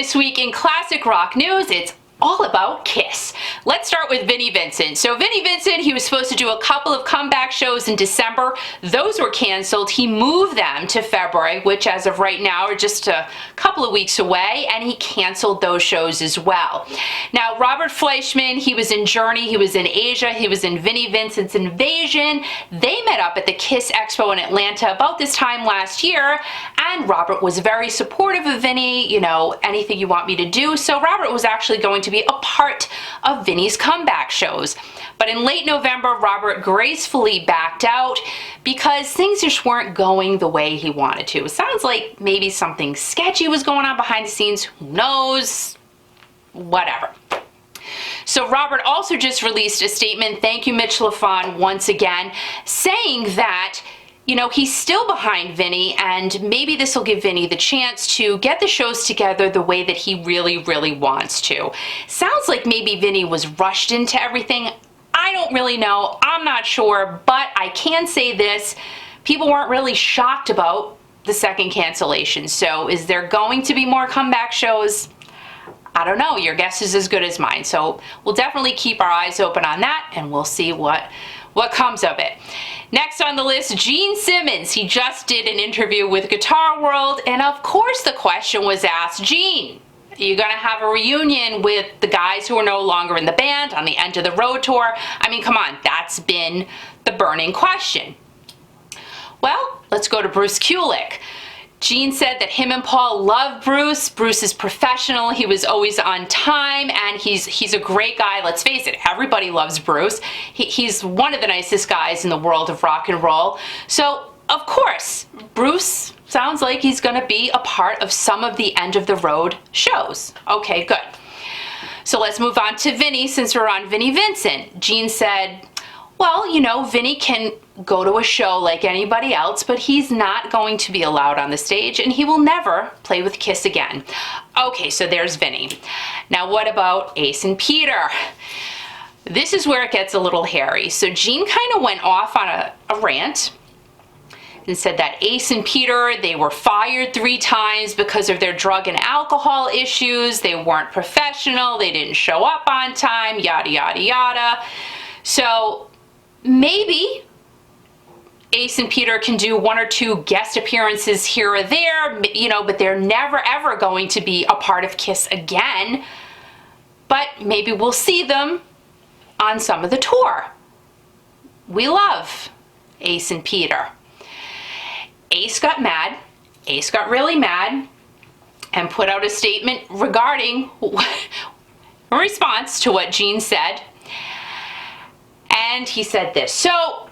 This week in classic rock news, it's all about Kiss. Let's start with Vinnie Vincent. So Vinnie Vincent, he was supposed to do a couple of comeback shows in December. Those were canceled. He moved them to February, which as of right now are just a couple of weeks away, and he canceled those shows as well. Now, Robert Fleischman, he was in Journey, he was in Asia, he was in Vinnie Vincent's Invasion. They met up at the Kiss Expo in Atlanta about this time last year, and Robert was very supportive of Vinnie, anything you want me to do. So Robert was actually going to be a part of Vinnie's comeback shows. But in late November, Robert gracefully backed out because things just weren't going the way he wanted to. It sounds like maybe something sketchy was going on behind the scenes. Who knows? Whatever. So Robert also just released a statement, thank you Mitch LaFon once again, saying that he's still behind Vinnie, and maybe this will give Vinnie the chance to get the shows together the way that he really, really wants to. Sounds like maybe Vinnie was rushed into everything. I don't really know. I'm not sure, but I can say this. People weren't really shocked about the second cancellation. So is there going to be more comeback shows? I don't know. Your guess is as good as mine. So we'll definitely keep our eyes open on that, and we'll see what comes of it. Next on the list, Gene Simmons. He just did an interview with Guitar World, and of course the question was asked, Gene, are you going to have a reunion with the guys who are no longer in the band on the End of the Road tour? I mean, come on, that's been the burning question. Well, let's go to Bruce Kulick. Gene said that him and Paul love Bruce. Bruce is professional. He was always on time, and he's a great guy. Let's face it, everybody loves Bruce. He's one of the nicest guys in the world of rock and roll. So, of course, Bruce sounds like he's going to be a part of some of the End of the Road shows. Okay, good. So let's move on to Vinnie, since we're on Vinnie Vincent. Gene said, well, Vinnie can go to a show like anybody else, but he's not going to be allowed on the stage, and he will never play with Kiss again. Okay, so there's Vinnie. Now what about Ace and Peter? This is where it gets a little hairy. So Gene kind of went off on a rant and said that Ace and Peter, they were fired 3 times because of their drug and alcohol issues. They weren't professional. They didn't show up on time, yada, yada, yada. So maybe Ace and Peter can do 1 or 2 guest appearances here or there, but they're never ever going to be a part of Kiss again. But maybe we'll see them on some of the tour. We love Ace and Peter. Ace got mad. Ace got really mad and put out a statement regarding a response to what Gene said. And he said this. So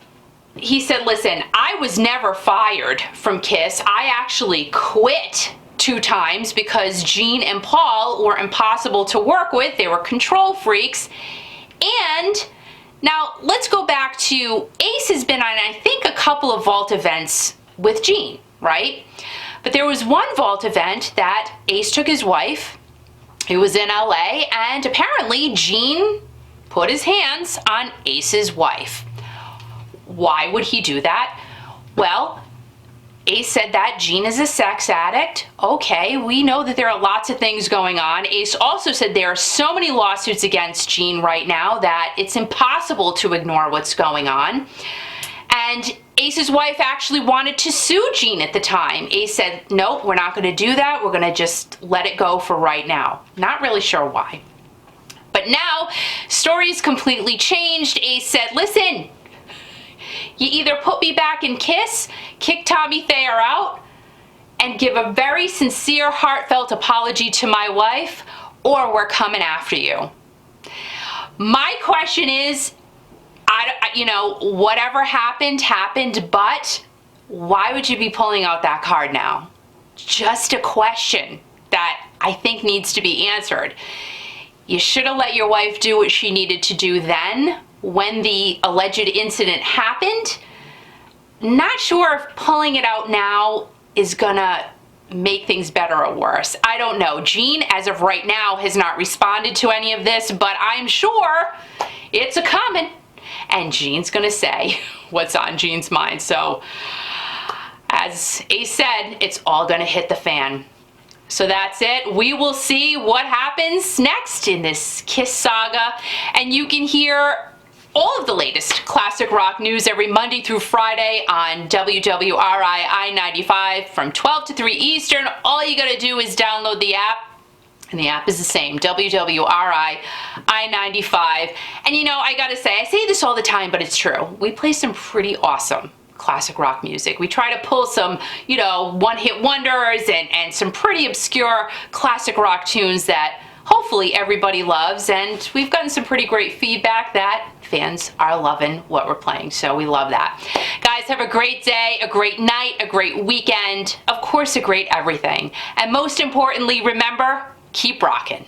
he said, listen, I was never fired from Kiss. I actually quit 2 times because Gene and Paul were impossible to work with. They were control freaks. And now let's go back to Ace has been on, I think, a couple of vault events with Gene, right? But there was one vault event that Ace took his wife. It was in LA, and apparently Gene put his hands on Ace's wife. Why would he do that? Well, Ace said that Gene is a sex addict. Okay, we know that there are lots of things going on. Ace also said there are so many lawsuits against Gene right now that it's impossible to ignore what's going on. And Ace's wife actually wanted to sue Gene at the time. Ace said, nope, we're not going to do that. We're going to just let it go for right now. Not really sure why. But now, story's completely changed. Ace said, listen, you either put me back in Kiss, kick Tommy Thayer out, and give a very sincere, heartfelt apology to my wife, or we're coming after you. My question is, whatever happened, but why would you be pulling out that card now? Just a question that I think needs to be answered. You should have let your wife do what she needed to do then, when the alleged incident happened. Not sure if pulling it out now is gonna make things better or worse. I don't know. Gene, as of right now, has not responded to any of this, but I'm sure it's a coming. And Gene's gonna say what's on Gene's mind. So, as Ace said, it's all gonna hit the fan. So that's it. We will see what happens next in this Kiss saga. And you can hear all of the latest classic rock news every Monday through Friday on WWRI I-95 from 12 to 3 Eastern. All you gotta do is download the app, and the app is the same, WWRI I-95. And you know, I gotta say, I say this all the time, but it's true. We play some pretty awesome classic rock music. We try to pull some, you know, one-hit wonders and some pretty obscure classic rock tunes that hopefully everybody loves, and we've gotten some pretty great feedback that fans are loving what we're playing, so we love that. Guys, have a great day, a great night, a great weekend, of course a great everything, and most importantly, remember, keep rocking.